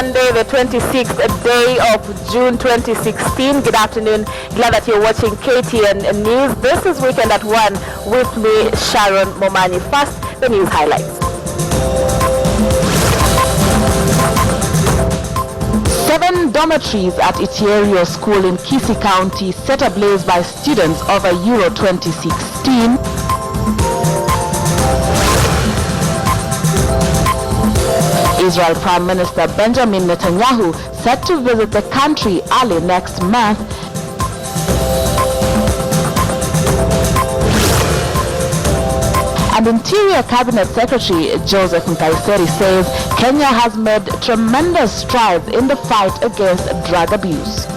Monday, the 26th day of June 2016. Good afternoon. Glad that you're watching KTN News. This is Weekend at 1 with me, Sharon Momani. First, the news highlights. 7 dormitories at Itierio School in Kisii County set ablaze by students over Euro 2016. Israel Prime Minister Benjamin Netanyahu set to visit the country early next month. And Interior Cabinet Secretary Joseph Nkaiseri says Kenya has made tremendous strides in the fight against drug abuse.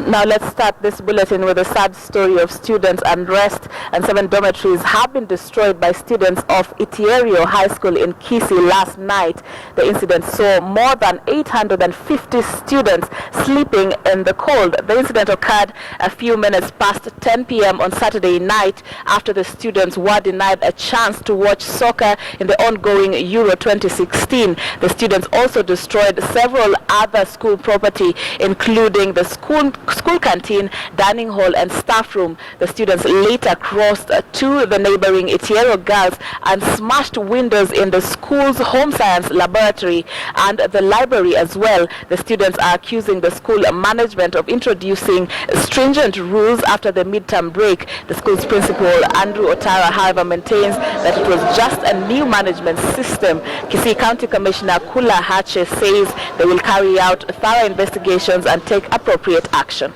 Now let's start this bulletin with a sad story of students' unrest, and 7 dormitories have been destroyed by students of Itierio High School in Kisii last night. The incident saw more than 850 students sleeping in the cold. The incident occurred a few minutes past 10 p.m. on Saturday night after the students were denied a chance to watch soccer in the ongoing Euro 2016. The students also destroyed several other school property, including the school canteen, dining hall and staff room. The students later crossed to the neighbouring Itierio girls and smashed windows in the school's home science laboratory and the library as well. The students are accusing the school management of introducing stringent rules after the midterm break. The school's principal, Andrew Otara, however, maintains that it was just a new management system. Kisii County Commissioner Kula Hache says they will carry out thorough investigations and take appropriate action.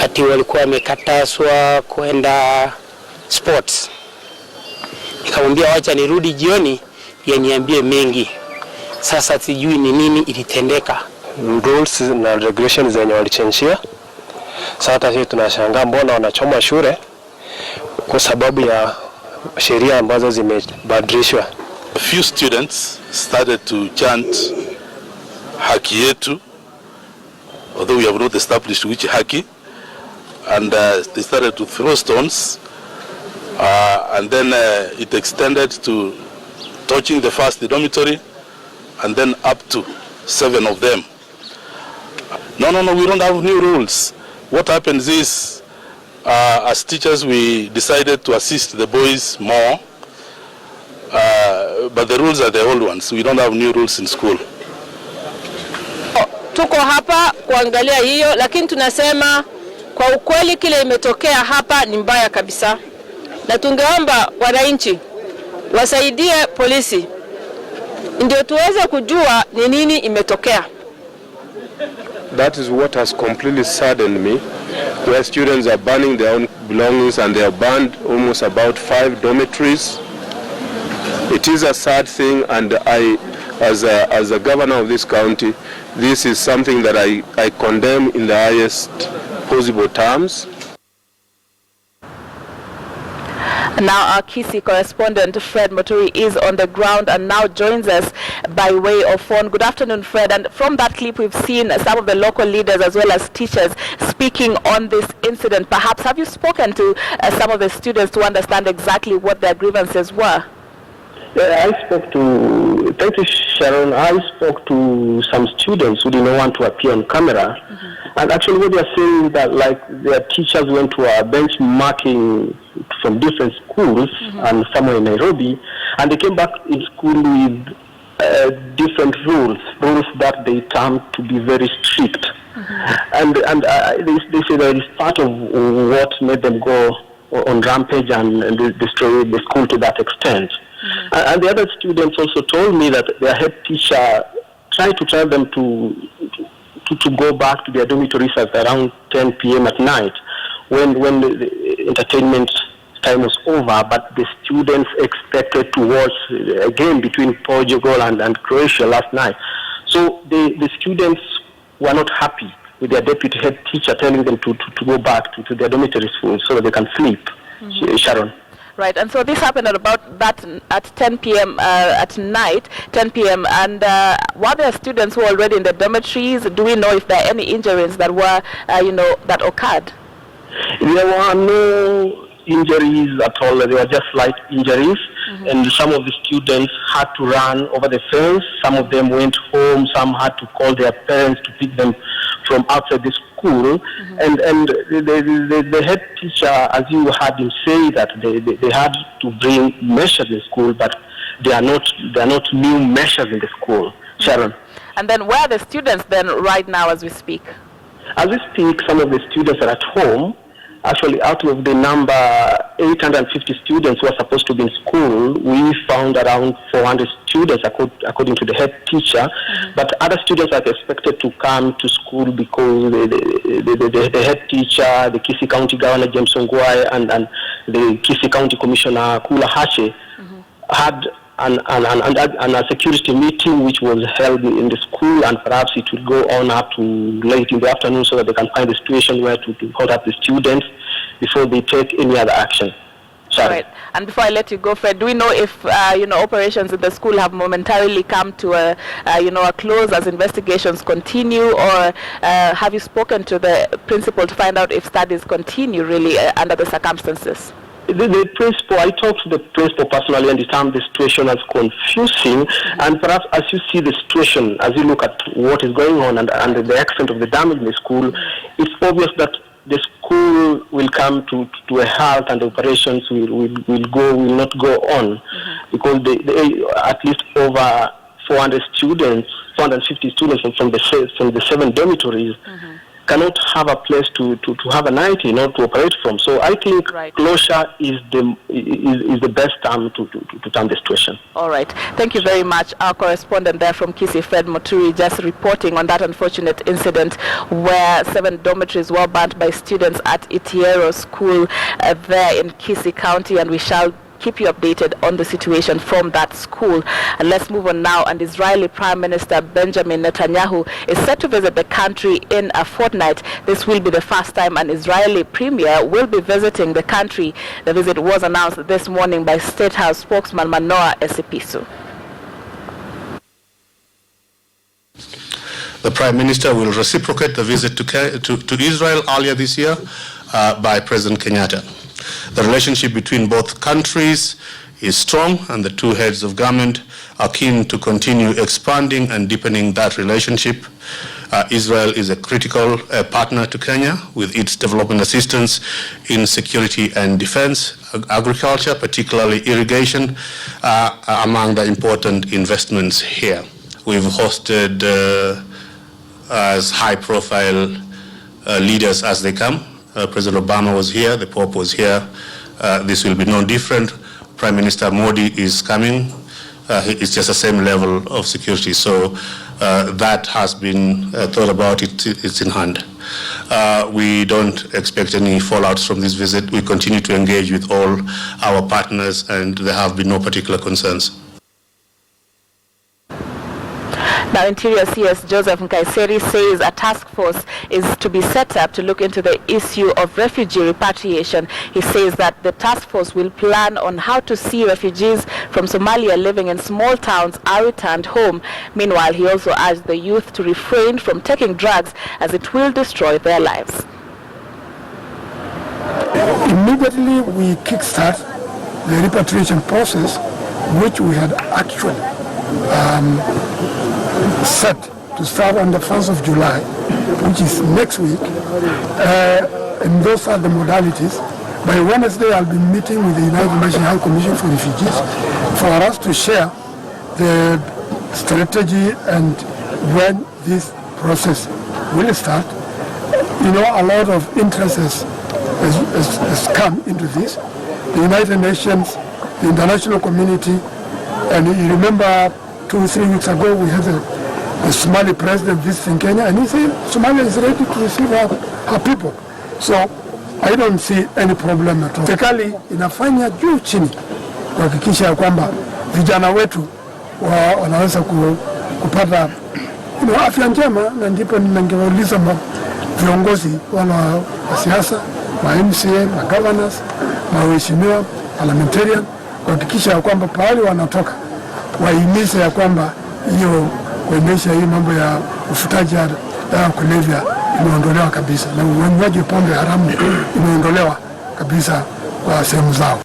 Ati walikuwa wamekatazwa kwenda sports. Nikamwambia wacha nirudi jioni ya niambie mengi. Sasa sijui ni nini ilitendeka. Rules na regulations zenye walichangia. Sasa hata sisi tunashangaa mbona wanachoma shule kwa sababu ya sheria ambazo zimebadilishwa. A few students started to chant haki yetu, although we have not established which haki, and they started to throw stones, and then it extended to touching the first dormitory, and then up to 7 of them. No, we don't have new rules. What happens is, as teachers, we decided to assist the boys more, but the rules are the old ones. We don't have new rules in school. Tuko hapa kuangalia hiyo, lakini tunasema kwa ukweli kile imetokea hapa ni mbaya kabisa. Na tungeomba wananchi wasaidie polisi ndio tuweze kujua ni nini imetokea. That is what has completely saddened me, where students are burning their own belongings, and they have burned almost about 5 dormitories. It is a sad thing, and I, as a governor of this county, this is something that I condemn in the highest possible terms. Now our Kisii correspondent Fred Moturi is on the ground and now joins us by way of phone. Good afternoon, Fred. And from that clip we've seen some of the local leaders as well as teachers speaking on this incident. Perhaps have you spoken to some of the students to understand exactly what their grievances were? Yeah, I spoke to, thank you Sharon, I spoke to some students who didn't want to appear on camera. And actually what they're saying is that like their teachers went to a benchmarking from different schools and somewhere in Nairobi, and they came back in school with different rules that they termed to be very strict. And they say that it's part of what made them go on rampage and destroy the school to that extent. And the other students also told me that their head teacher tried to tell them to go back to their dormitories at around 10 p.m. at night when the entertainment time was over, but the students expected to watch a game between Portugal and Croatia last night. So the students were not happy with their deputy head teacher telling them to go back to their dormitories so that they can sleep. Sharon. Right, and so this happened at about that at 10 p.m. At night, 10 p.m. And were there students who were already in the dormitories? Do we know if there are any injuries that were, that occurred? There were no injuries at all. They were just light injuries, and some of the students had to run over the fence. Some of them went home. Some had to call their parents to pick them from outside the school. And the head teacher, as you heard him say, that they had to bring measures in school, but they are not new measures in the school. Sharon. And then where are the students then right now as we speak? As we speak, some of the students are at home. Actually, out of the number 850 students who are supposed to be in school, we found around 400 students according to the head teacher. But other students are expected to come to school because the head teacher, the Kisii County Governor James Ongwae, and the Kisii County Commissioner Kula Hache had a security meeting which was held in the school, and perhaps it will go on up to late in the afternoon so that they can find a situation where to hold up the students before they take any other action. Right. And before I let you go, Fred, do we know if operations in the school have momentarily come to a close as investigations continue, or have you spoken to the principal to find out if studies continue really under the circumstances? The principal, I talked to the principal personally and he termed the situation as confusing, and perhaps as you see the situation, as you look at what is going on and the extent of the damage in the school, it's obvious that the school will come to a halt and the operations will not go on, because they at least over 450 students from the 7 dormitories cannot have a place to have a night, to operate from. So I think closure is the best term to term the situation. All right. Thank you very much. Our correspondent there from Kisii, Fred Moturi, just reporting on that unfortunate incident where 7 dormitories were burnt by students at Itierio School there in Kisii County, and we shall keep you updated on the situation from that school. And let's move on now. And Israeli Prime Minister Benjamin Netanyahu is set to visit the country in a fortnight. This will be the first time an Israeli premier will be visiting the country. The visit was announced this morning by State House spokesman Manoa Esipisu. The Prime Minister will reciprocate the visit to Israel earlier this year by President Kenyatta. The relationship between both countries is strong, and the two heads of government are keen to continue expanding and deepening that relationship. Israel is a critical partner to Kenya with its development assistance in security and defense, agriculture, particularly irrigation, among the important investments here. We've hosted as high-profile leaders as they come. President Obama was here, the Pope was here. This will be no different. Prime Minister Modi is coming. It's just the same level of security. So that has been thought about. It's in hand. We don't expect any fallouts from this visit. We continue to engage with all our partners, and there have been no particular concerns. Now, Interior CS Joseph Nkaiseri says a task force is to be set up to look into the issue of refugee repatriation. He says that the task force will plan on how to see refugees from Somalia living in small towns are returned home. Meanwhile, he also urged the youth to refrain from taking drugs as it will destroy their lives. Immediately we kickstart the repatriation process, which we had actually set to start on the 1st of July, which is next week, and those are the modalities. By Wednesday, I'll be meeting with the United Nations High Commission for Refugees for us to share the strategy and when this process will start. A lot of interest has come into this. The United Nations, the international community, and you remember 2 or 3 weeks ago we had the Somali president visiting Kenya, and he said Somalia is ready to receive her people. So I don't see any problem at all. Serikali inafanya juu chini kuhakikisha ya kwamba vijana wetu wanaweza kupata afya njema, na ndipo ningewauliza viongozi wala wa siasa, ma MCA, ma governors, ma waheshimiwa, parliamentarian kuhakikisha ya kwamba pahali wanatoka wahimize ya kwamba hiyo kuendesha hii mambo ya ufutaji dawa kulevya imeondolewa kabisa na unywaji pombe haramu imeondolewa kabisa kwa sehemu zao.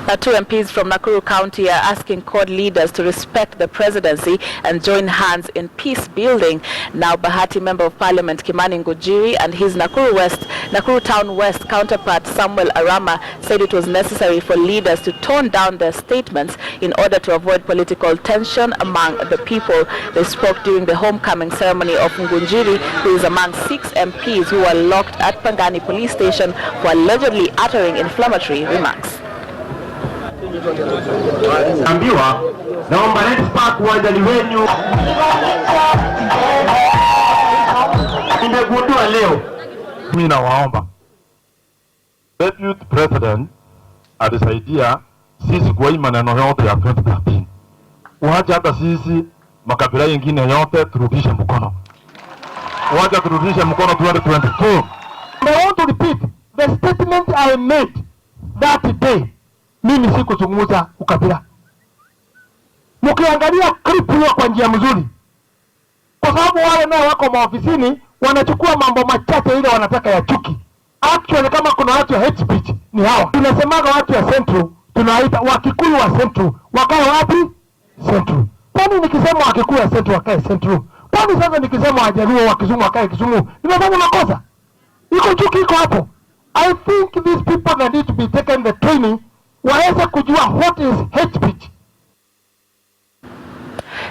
Now, two MPs from Nakuru County are asking court leaders to respect the presidency and join hands in peace building. Now, Bahati Member of Parliament Kimani Ngujiri and his Nakuru Town West counterpart Samuel Arama said it was necessary for leaders to tone down their statements in order to avoid political tension among the people. They spoke during the homecoming ceremony of Ngujiri, who is among 6 MPs who were locked at Pangani police station for allegedly uttering inflammatory remarks. Ambiwa naomba let's park uwanjani wenu. Nimegundua leo, mimi nawaomba Deputy President alisaidia sisi kwa maneno yote ya 2013. Wacha hata sisi makabila yengine yote turudishe mkono. Wacha turudishe mkono 2022. I want to repeat the statement I made that day. Mimi sikuzungumza ukabila. Mkiangalia clip hiyo kwa njia mzuri, kwa sababu wale nao wako maofisini wanachukua mambo machache ile wanataka ya chuki. Actually kama kuna watu ya hate speech ni hawa. Tunasemaga watu ya Central, tunaita Wakikuyu wa Central. Wakae wapi? Central. Kwani nikisema Wakikuyu wa Central wakae Central? Kwani sasa nikisema Wajaluo wa Kisumu wakae Kisumu? Nimefanya makosa. Iko chuki iko hapo. I think these people that need to be taken the training waweze kujua what is hate speech.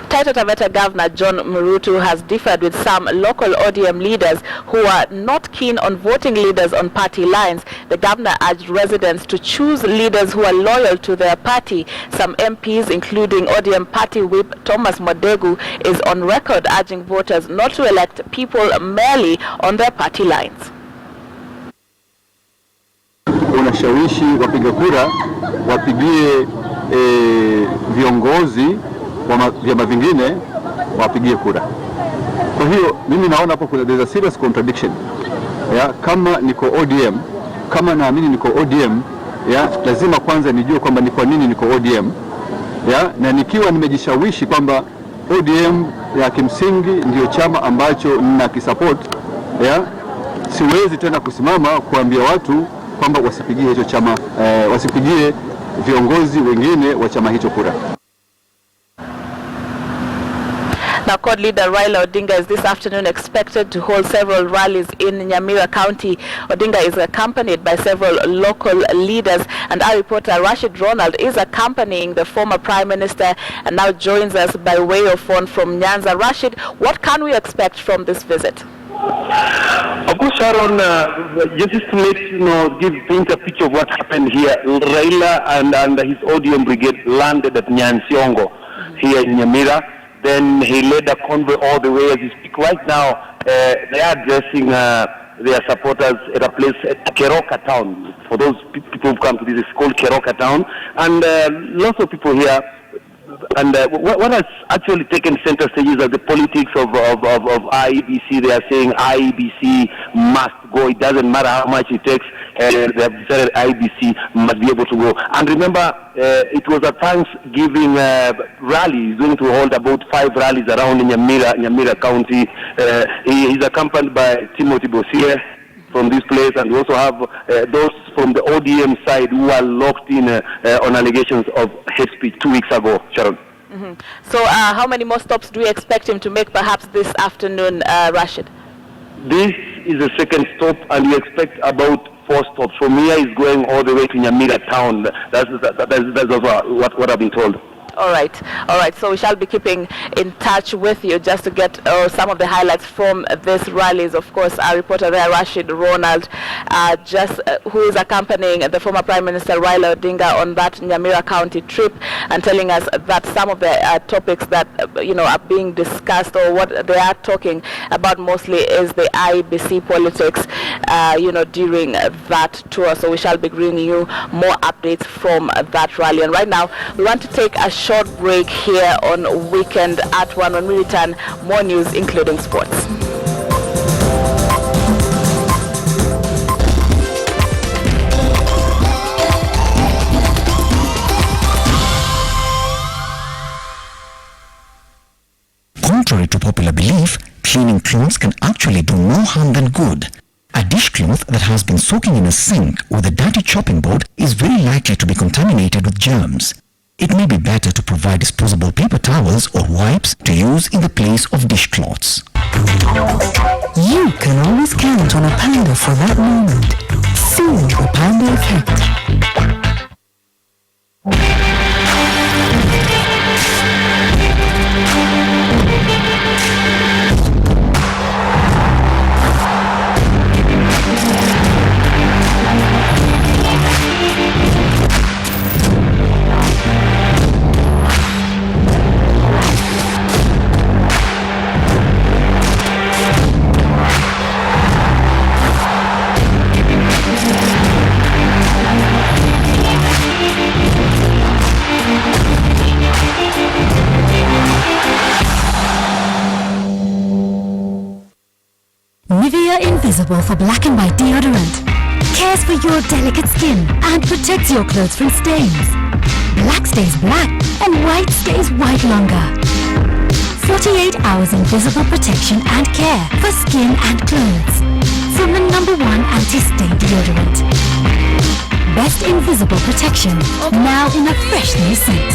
Taita Taveta Governor John Murutu has differed with some local ODM leaders who are not keen on voting leaders on party lines. The governor urged residents to choose leaders who are loyal to their party. Some MPs, including ODM party whip Thomas Modegu, is on record urging voters not to elect people merely on their party lines. Unashawishi wapiga kura wapigie viongozi wa vyama vingine wapigie kura. Kwa hiyo mimi naona hapo there's a serious contradiction. Kama niko ODM, kama naamini niko ODM, lazima kwanza nijue kwamba ni kwa nini niko ODM. Na nikiwa nimejishawishi kwamba ODM ya kimsingi ndio chama ambacho ninakisupport, siwezi tena kusimama kuambia watu kwamba wasipigie hicho chama, wasipigie viongozi wengine wa chama hicho kura. Now, court leader Raila Odinga is this afternoon expected to hold several rallies in Nyamira County. Odinga is accompanied by several local leaders, and our reporter Rashid Ronald is accompanying the former Prime Minister and now joins us by way of phone from Nyanza. Rashid, what can we expect from this visit? Of course, Sharon, just to let paint a picture of what happened here. Raila and his ODM brigade landed at Nyansiongo here in Nyamira. Then he led a convoy all the way as we speak. Right now, they are addressing their supporters at a place at Keroka Town. For those people who come to this, it's called Keroka Town. And lots of people here. And what has actually taken center stage is the politics of IEBC. They are saying IEBC must go. It doesn't matter how much it takes. They have decided IEBC must be able to go. And remember, it was a Thanksgiving rally. He's going to hold about 5 rallies around in Nyamira County. He is accompanied by Timothy Bossier from this place, and we also have those from the ODM side who are locked in on allegations of hate speech 2 weeks ago, Sharon. So how many more stops do we expect him to make perhaps this afternoon, Rashid? This is the second stop, and we expect about 4 stops. From here he's going all the way to Nyamira town. That's what I've been told. All right. So we shall be keeping in touch with you just to get some of the highlights from this rallies. Of course, our reporter there, Rashid Ronald, who is accompanying the former Prime Minister Raila Odinga on that Nyamira County trip, and telling us that some of the topics that are being discussed, or what they are talking about mostly, is the IEBC politics, during that tour. So we shall be bringing you more updates from that rally. And right now, we want to take a short break here on Weekend at 1. When we return, more news including sports. popular belief, cleaning clothes can actually do more harm than good. A dishcloth that has been soaking in a sink with a dirty chopping board is very likely to be contaminated with germs. It may be better to provide disposable paper towels or wipes to use in the place of dishcloths. You can always count on a panda for that moment. Feel the panda effect. Invisible for black and white deodorant. Cares for your delicate skin and protects your clothes from stains. Black stays black and white stays white longer. 48 hours invisible protection and care for skin and clothes. From the #1 anti-stain deodorant. Best invisible protection, now in a fresh new scent.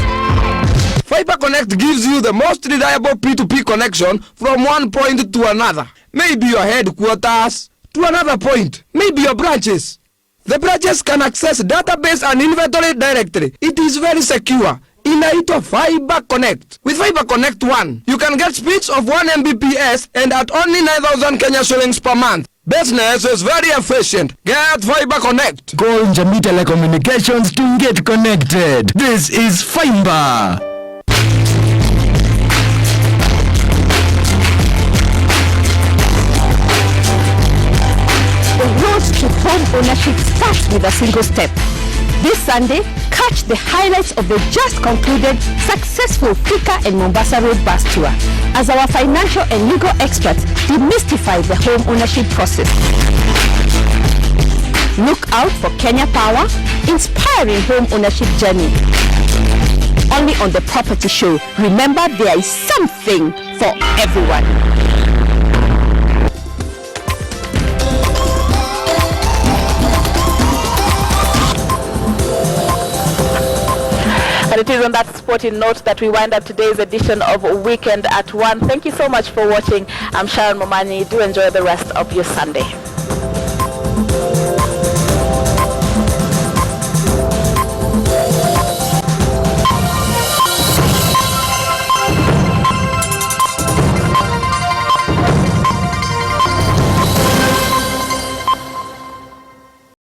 Fiber Connect gives you the most reliable P2P connection from one point to another. Maybe your headquarters to another point. Maybe your branches. The branches can access database and inventory directly. It is very secure. Inaitwa Fiber Connect. With Fiber Connect 1, you can get speeds of 1 Mbps and at only 9,000 Kenya shillings per month. Business is very efficient. Get Fiber Connect. Call Njami Telecommunications to get connected. This is Fiber. The road to home ownership starts with a single step. This Sunday, catch the highlights of the just concluded successful Thika and Mombasa Road bus tour as our financial and legal experts demystify the home ownership process. Look out for Kenya Power, inspiring home ownership journey. Only on the Property Show. Remember, there is something for everyone. And it is on that sporting note that we wind up today's edition of Weekend at 1. Thank you so much for watching. I'm Sharon Momani. Do enjoy the rest of your Sunday.